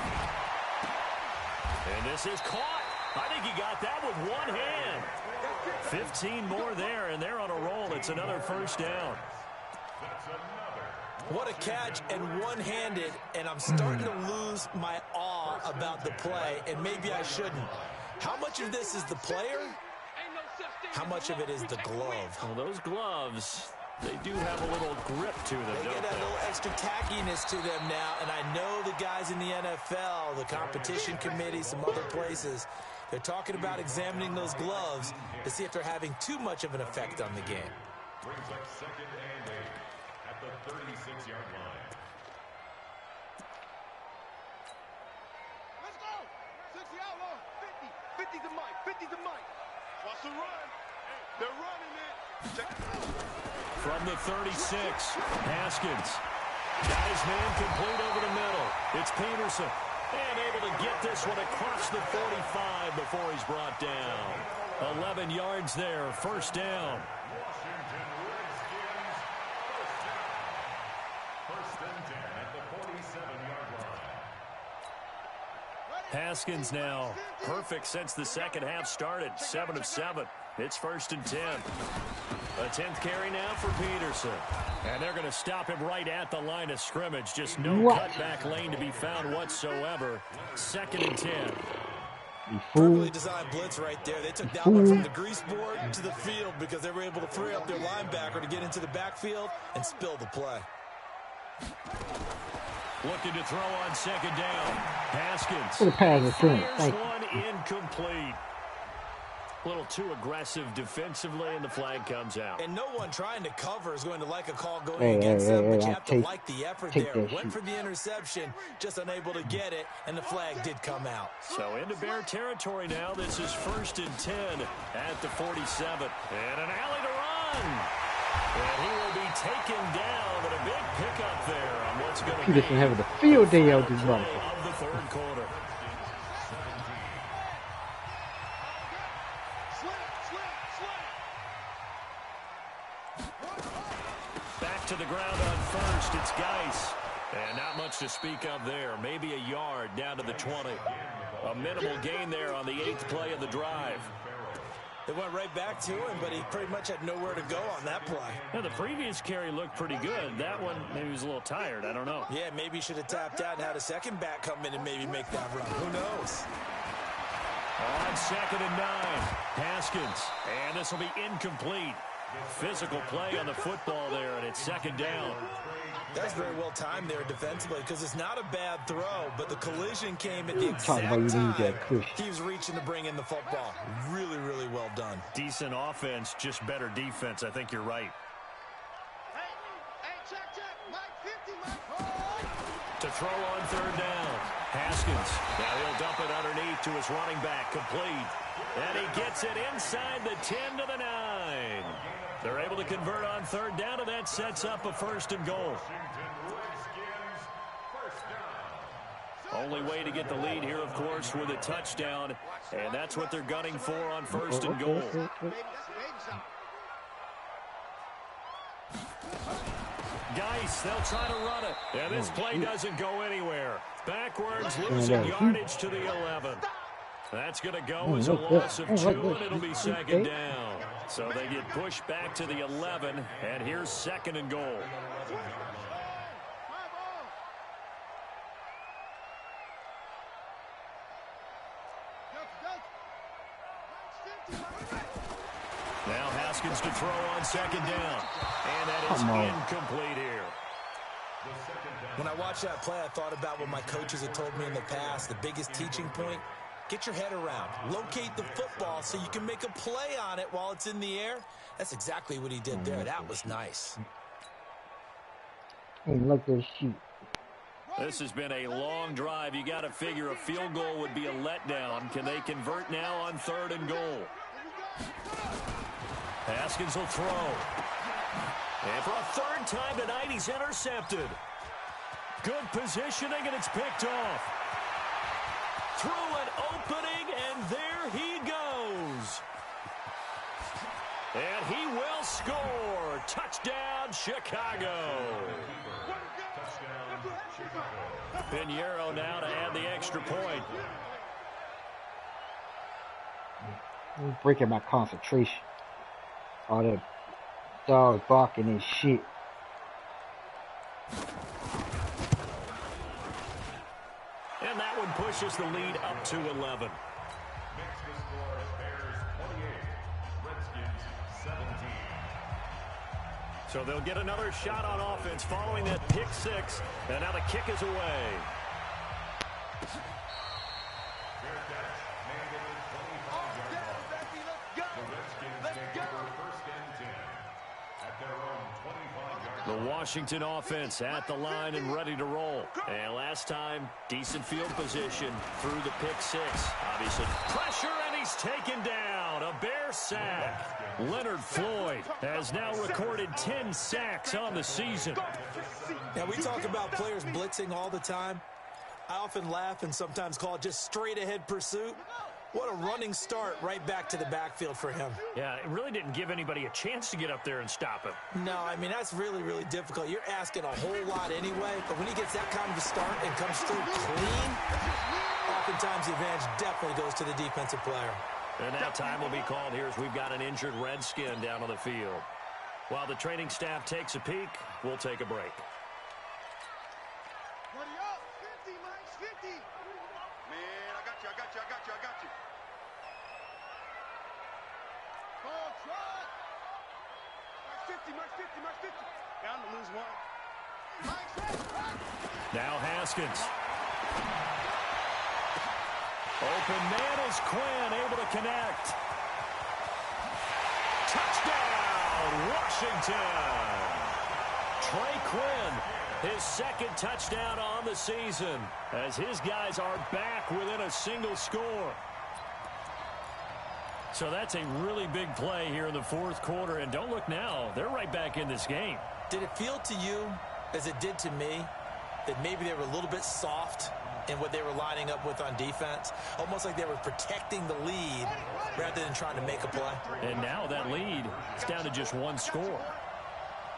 And this is caught. I think he got that with one hand. 15 more there, and they're on a roll. It's another 1st down. What a catch, and one-handed, and I'm starting to lose my awe about the play, and maybe I shouldn't. How much of this is the player? How much of it is the glove? Well, those gloves, they do have a little grip to them, They get a little extra tackiness to them now, and I know the guys in the NFL, the competition committee, some other places, they're talking about examining those gloves to see if they're having too much of an effect on the game. Brings up 2nd and 8 at the 36-yard line. Let's go. 60 outlaw. 50. 50's the mic. 50's the mic. Watch the run. They're running it. Check it out. From the 36, Haskins. Got his man complete over the middle. It's Peterson. And able to get this one across the 45 before he's brought down. 11 yards there, 1st down. Washington Redskins, 1st down. 1st and 10 at the 47-yard line. Haskins now perfect since the second half started. 7 of 7. It's 1st and 10. A 10th carry now for Peterson. And they're going to stop him right at the line of scrimmage. Just no cutback lane to be found whatsoever. 2nd and 10. Perfectly designed blitz right there. They took that one from the grease board to the field because they were able to free up their linebacker to get into the backfield and spill the play. Looking to throw on 2nd down. Haskins. For the pass interference. Fires Thank you. one incomplete. A little too aggressive defensively, and the flag comes out. And no one trying to cover is going to like a call going against them, but you have to like the effort there. Went for the interception, just unable to get it, and the flag did come out. So into Bear territory now. This is 1st and 10 at the 47. And an alley to run. And he will be taken down, but a big pickup there on what's going to be Peterson having a field day out this month. of the 3rd quarter. Back to the ground on 1st. It's Geis. And not much to speak of there. Maybe a yard down to the 20. A minimal gain there on the 8th play of the drive. They went right back to him, but he pretty much had nowhere to go on that play. Now, the previous carry looked pretty good. That one, maybe he was a little tired. I don't know. Yeah, maybe he should have tapped out and had a second back come in and maybe make that run. Who knows? On 2nd and 9, Haskins. And this will be incomplete. Physical play on the football there, and it's 2nd down. That's very well timed there defensively because it's not a bad throw, but the collision came at the Talk about exact you need time that push. he was reaching to bring in the football. Really, really well done. Decent offense, just better defense. I think you're right. Hey, check. Mike 50, Mike. To throw on 3rd down. Haskins. Now he'll dump it underneath to his running back. Complete. And he gets it inside the 10 to the 9. They're able to convert on 3rd down, and that sets up a 1st and goal. Only way to get the lead here, of course, with a touchdown. And that's what they're gunning for on 1st and goal. Geis, they'll try to run it. And this play doesn't go anywhere. Backwards, losing yardage to the 11. That's going to go as a loss of 2, and it'll be 2nd down. So they get pushed back to the 11, and here's 2nd and goal. Now Haskins to throw on second down. And that is incomplete here. When I watched that play, I thought about what my coaches had told me in the past. The biggest teaching point, get your head around. Locate the football so you can make a play on it while it's in the air. That's exactly what he did there. That was nice. Hey, look at this shoot. This has been a long drive. You got to figure a field goal would be a letdown. Can they convert now on 3rd and goal? Haskins will throw. And for a 3rd time tonight, he's intercepted. Good positioning, and it's picked off. Through an opening, and there he goes. And he will score. Touchdown, Chicago. Pinheiro now to add the extra point. I'm breaking my concentration. All that dog barking and shit. And that one pushes the lead up to 11. Makes the score Bears 28, Redskins 17. So they'll get another shot on offense following that pick 6. And now the kick is away. Fair catch made at the 25-yard line. The Redskins take over 1st and 10 at their own 25-yard line. The Washington offense at the line and ready to roll. And last time, decent field position through the pick 6. Obviously, pressure, and he's taken down. A Bear sack. Leonard Floyd has now recorded 10 sacks on the season. Now, we talk about players blitzing all the time. I often laugh and sometimes call it just straight-ahead pursuit. What a running start right back to the backfield for him. Yeah, it really didn't give anybody a chance to get up there and stop him. No, I mean, that's really, really difficult. You're asking a whole lot anyway, but when he gets that kind of a start and comes through clean, oftentimes the advantage definitely goes to the defensive player. And now time will be called here as we've got an injured Redskin down on the field. While the training staff takes a peek, we'll take a break. Ready up. 50, Mike, 50. Man, I got you. Oh, try. Mike 50. Down to lose one. Mike 50. Now Haskins. Open man is Quinn, able to connect. Touchdown, Washington. Trey Quinn, his 2nd touchdown on the season, as his guys are back within a single score. So that's a really big play here in the 4th quarter, and don't look now, they're right back in this game. Did it feel to you, as it did to me, that maybe they were a little bit soft in what they were lining up with on defense? Almost like they were protecting the lead rather than trying to make a play. And now that lead is down to just 1 score.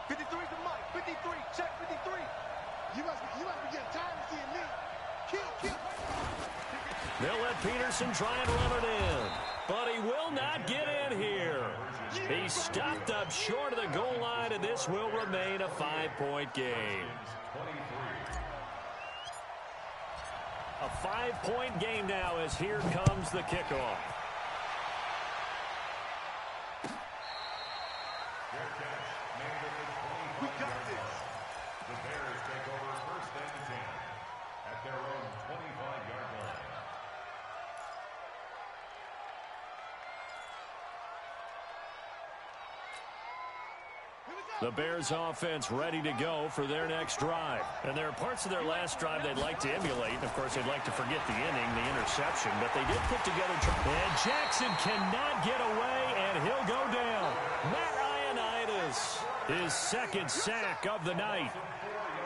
53's the Mike. 53. Check 53. You must be getting tired of seeing me. Kill. They'll let Peterson try and run it in. But he will not get in here. He's stopped up short of the goal line, and this will remain a 5-point game. A 5-point game now as here comes the kickoff. We got this. The Bears take over 1st and 10 at their own 25-yard line. The Bears offense ready to go for their next drive. And there are parts of their last drive they'd like to emulate. Of course, they'd like to forget the inning, the interception, but they did put together. And Jackson cannot get away, and he'll go down. Matt Ioannidis, his 2nd sack of the night.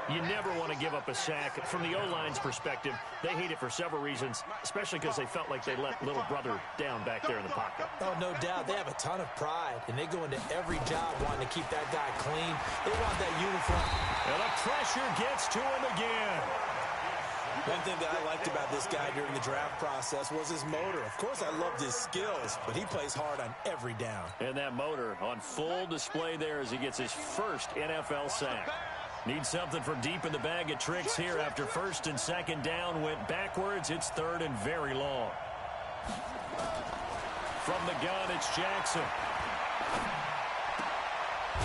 You never want to give up a sack. From the O-line's perspective, they hate it for several reasons, especially because they felt like they let little brother down back there in the pocket. Oh, no doubt. They have a ton of pride, and they go into every job wanting to keep that guy clean. They want that uniform. And the pressure gets to him again. One thing that I liked about this guy during the draft process was his motor. Of course, I loved his skills, but he plays hard on every down. And that motor on full display there as he gets his first NFL sack. Needs something from deep in the bag of tricks here after 1st and 2nd down went backwards. It's 3rd and very long. From the gun, it's Jackson.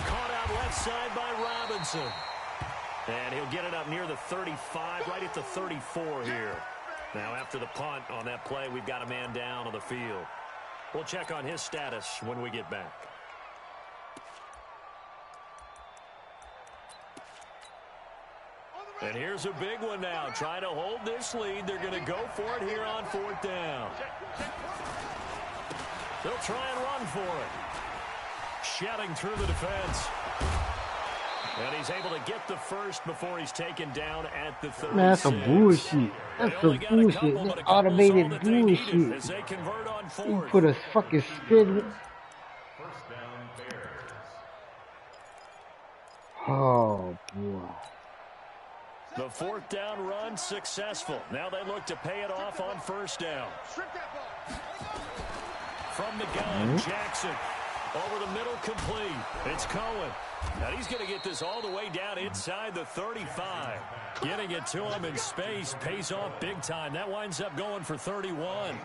Caught out left side by Robinson. And he'll get it up near the 35, right at the 34 here. Now, after the punt on that play, we've got a man down on the field. We'll check on his status when we get back. And here's a big one now. Trying to hold this lead. They're going to go for it here on 4th down. They'll try and run for it. Shedding through the defense. And he's able to get the first before he's taken down at the 36. Man, that's some bullshit. That's some bullshit. That's automated bullshit. As they convert on You 4th. put a fucking spin. First down, Bears. Oh, boy. The 4th down run successful. Now they look to pay it off on 1st down. From the gun, Jackson. Over the middle, complete. It's Cohen. Now he's going to get this all the way down inside the 35. Getting it to him in space pays off big time. That winds up going for 31.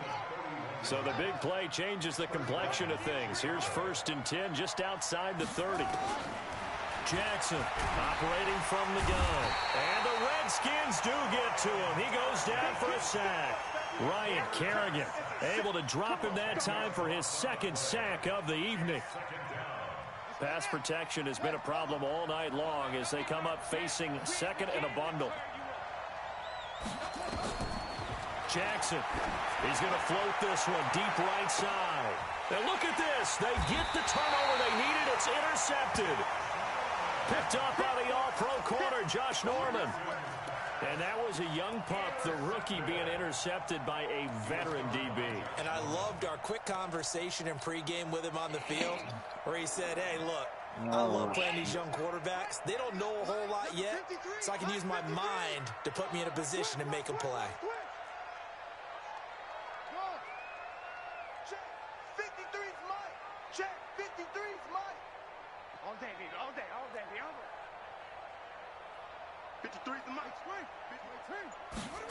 So the big play changes the complexion of things. Here's 1st and 10 just outside the 30. Jackson operating from the gun. And the Redskins do get to him. He goes down for a sack. Ryan Kerrigan able to drop him that time for his 2nd sack of the evening. Pass protection has been a problem all night long as they come up facing 2nd and a bundle. Jackson, he's going to float this one deep right side. Now look at this. They get the turnover they needed. It's intercepted. Picked up by the all-pro corner, Josh Norman. And that was a young pup, the rookie, being intercepted by a veteran DB. And I loved our quick conversation in pregame with him on the field where he said, hey, look, I love playing these young quarterbacks. They don't know a whole lot yet, so I can use my mind to put me in a position to make them play. Check. 53's mine. Check. 53's mine. All day, baby. All day. All day, baby. 53's the mic.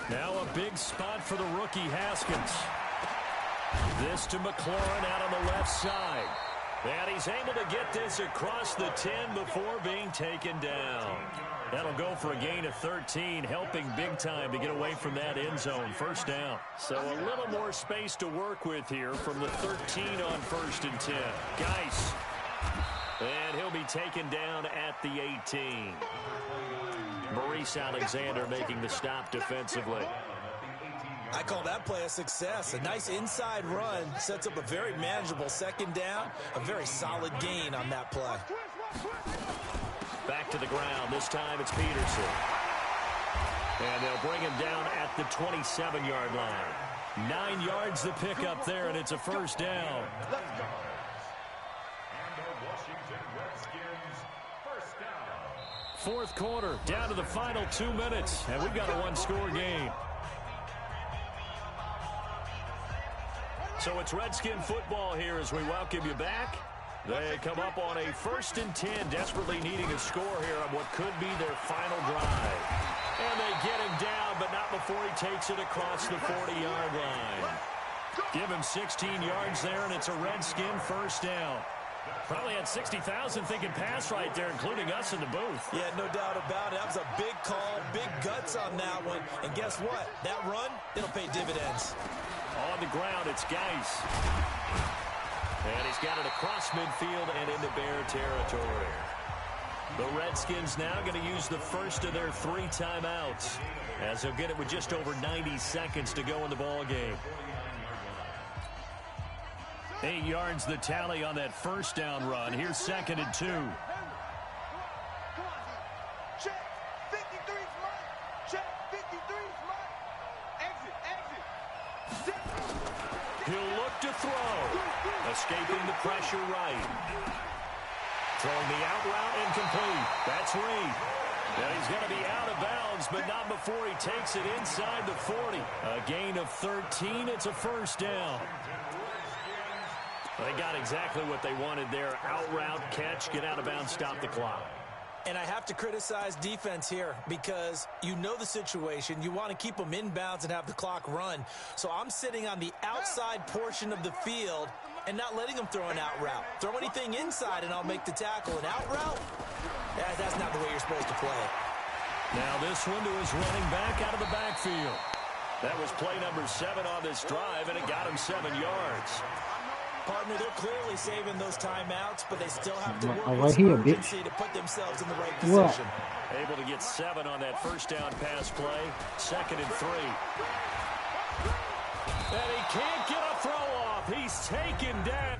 Now a big spot for the rookie Haskins. This to McLaurin out on the left side. And he's able to get this across the 10 before being taken down. That'll go for a gain of 13, helping big time to get away from that end zone. 1st down. So a little more space to work with here from the 13 on 1st and 10. Geis. And he'll be taken down at the 18. Maurice Alexander making the stop defensively. I call that play a success. A nice inside run sets up a very manageable 2nd down. A very solid gain on that play. Back to the ground. This time it's Peterson. And they'll bring him down at the 27-yard line. 9 yards the pickup there, and it's a 1st down. And the Washington Redskins, 1st down. 4th quarter, down to the final 2 minutes, and we've got a 1-score game. So it's Redskin football here as we welcome you back. They come up on a 1st and 10, desperately needing a score here on what could be their final drive. And they get him down, but not before he takes it across the 40-yard line. Give him 16 yards there, and it's a Redskin 1st down. Probably had 60,000 thinking pass right there, including us in the booth. Yeah, no doubt about it. That was a big call, big guts on that one. And guess what? That run, it'll pay dividends. On the ground, it's Geis. And he's got it across midfield and into Bear territory. The Redskins now going to use the first of their 3 timeouts, as they'll get it with just over 90 seconds to go in the ball game. 8 yards the tally on that 1st down run. Here's 2nd and 2. Come on, check. 53's mine. Check. 53's mine. Exit. He'll look to throw. Escaping the pressure right. Throwing the out route incomplete. That's Reed. Now he's going to be out of bounds, but not before he takes it inside the 40. A gain of 13. It's a 1st down. They got exactly what they wanted there. Out route, catch, get out of bounds, stop the clock. And I have to criticize defense here because you know the situation. You want to keep them inbounds and have the clock run. So I'm sitting on the outside portion of the field, and not letting him throw an out route. Throw anything inside, and I'll make the tackle. An out route? That's not the way you're supposed to play it. Now this one to his running back out of the backfield. That was play number 7 on this drive, and it got him 7 yards. Partner, they're clearly saving those timeouts, but they still have to work Right with here, urgency to put themselves in the right position. Able to get 7 on that first down pass play. 2nd and 3. And he can't get a throw off. He's taken down.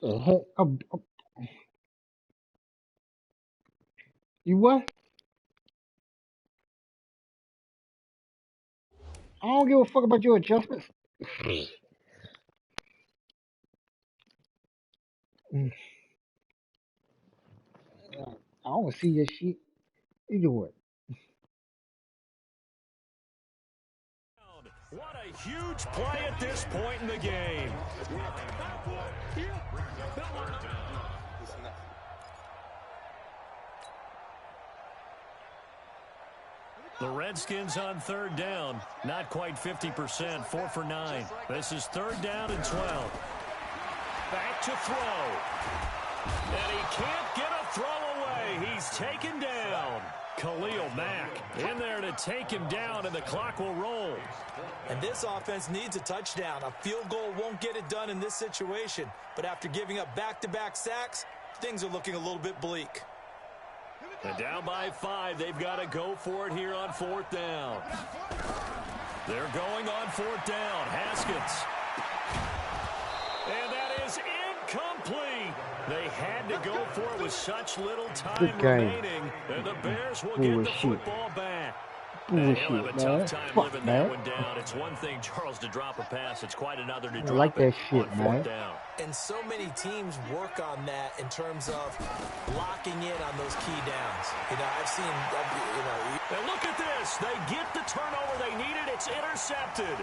The heck? You what? I don't give a fuck about your adjustments. I don't see your shit. You do what? What a huge play at this point in the game. The Redskins on 3rd down. Not quite 50%. 4 for 9. This is 3rd down and 12. Back to throw. And he can't get a throw away. He's taken down. Khalil Mack in there to take him down, and the clock will roll. And this offense needs a touchdown. A field goal won't get it done in this situation. But after giving up back-to-back sacks, things are looking a little bit bleak. And down by 5, they've got to go for it here on 4th down. They're going on 4th down. Haskins. And that is incomplete. They had to go for it with such little time remaining. And the Bears will get the football back. And he'll have a tough time living that one down. It's one thing, Charles, to drop a pass. It's quite another to drop it on 4th down. And so many teams work on that in terms of locking in on those key downs. You know, I've seen, And look at this. They get the turnover they needed. It's intercepted.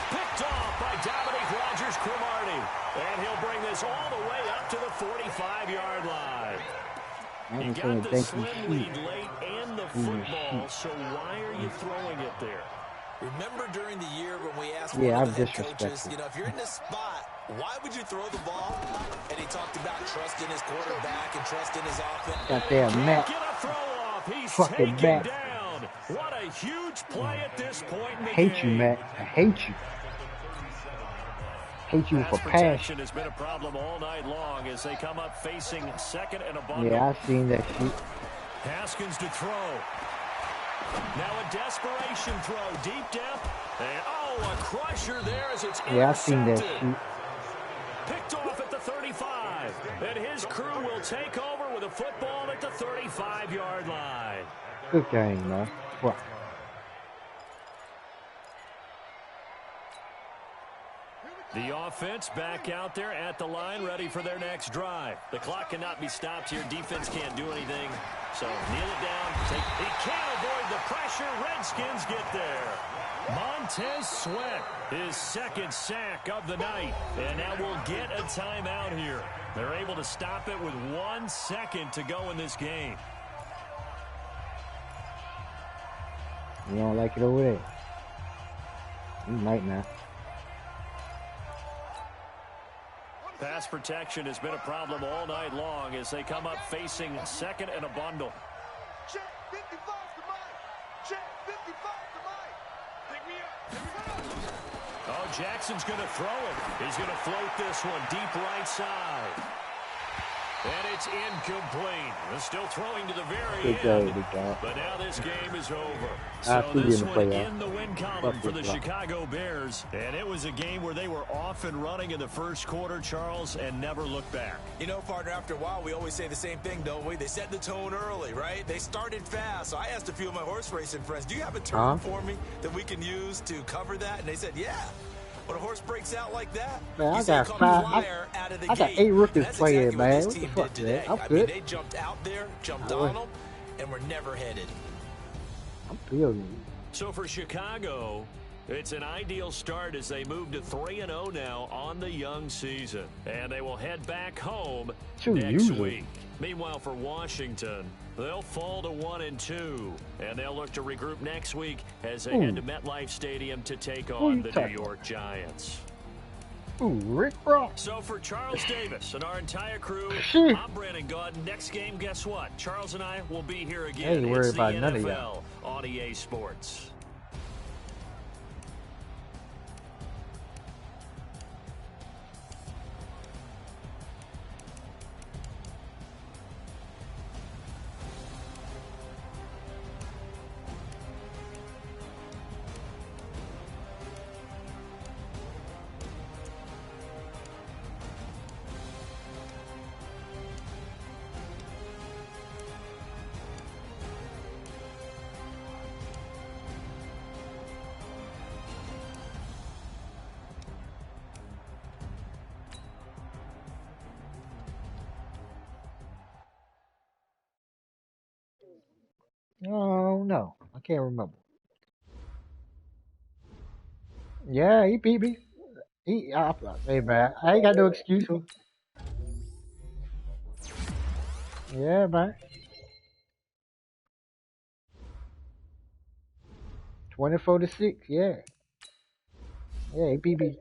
Picked off by Dominique Rodgers-Cromartie. And he'll bring this all the way up to the 45-yard line. You got the slim lead late and the football, so why are you throwing it there? Remember during the year when we asked one of the head coaches, if you're in this spot, why would you throw the ball? And he talked about trusting his quarterback and trusting his offense. Got there, Matt. Get a throw off. He's fucking taken down. What a huge play at this point in the game. I hate you, Matt. I hate you. Hate you for protection has been a problem all night long as they come up facing 2nd and a bundle. Yeah, I've seen that shit. Haskins to throw. Now a desperation throw, deep depth, and a crusher there as it's intercepted. Yeah, I've seen that shit. Picked off at the 35, and his crew will take over with a football at the 35-yard line. Good game, man. What? The offense back out there at the line, ready for their next drive. The clock cannot be stopped here. Defense can't do anything. So kneel it down. He can't avoid the pressure. Redskins get there. Montez Sweat, his 2nd sack of the night. And now we'll get a timeout here. They're able to stop it with 1 second to go in this game. You don't like it over there? You might not. Pass protection has been a problem all night long as they come up facing 2nd and a bundle. Check 55 to Mike. Check 55 to Mike. Pick me up. Oh, Jackson's going to throw it. He's going to float this one deep right side. And it's incomplete. They're still throwing to the very end. But now this game is over. So this one in the win column for the Chicago Bears. And it was a game where they were off and running in the first quarter, Charles, and never looked back. You know, partner, after a while, we always say the same thing, don't we? They set the tone early, right? They started fast. So I asked a few of my horse racing friends, do you have a term for me that we can use to cover that? And they said, yeah. When a horse breaks out like that, man, I got 8 rookies playing, man. What the fuck, man? I'm good. They jumped out there, jumped on them, and were never headed. I'm feeling. So for Chicago, it's an ideal start as they move to 3-0 now on the young season. And they will head back home next week. Meanwhile, for Washington, they'll fall to 1-2, and they'll look to regroup next week as they head to MetLife Stadium to take on the New York Giants. Ooh, Rick Ross. So for Charles Davis and our entire crew, Shit. I'm Brandon Gaud. Next game, guess what? Charles and I will be here I again. ain't worried It's the about none of y'all. NFL on EA Sports. Oh no, I can't remember. Yeah, he beat me. Hey man, I ain't got no excuse. Yeah, man. 24-6. Yeah, yeah, he beat me.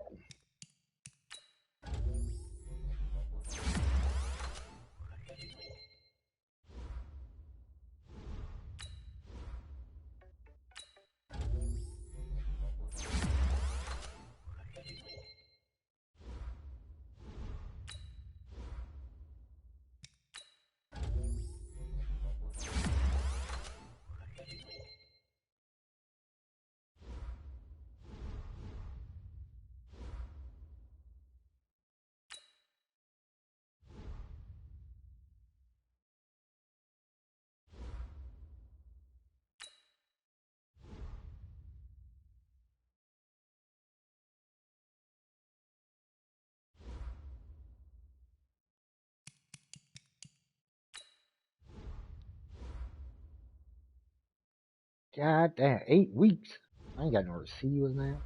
God damn, 8 weeks. I ain't got no receivers now.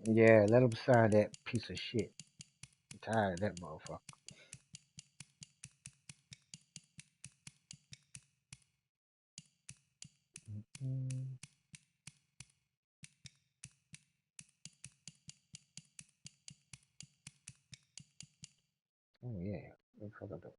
Yeah, let him sign that piece of shit. I'm tired of that motherfucker. Mm. Oh yeah, what the fuck I do?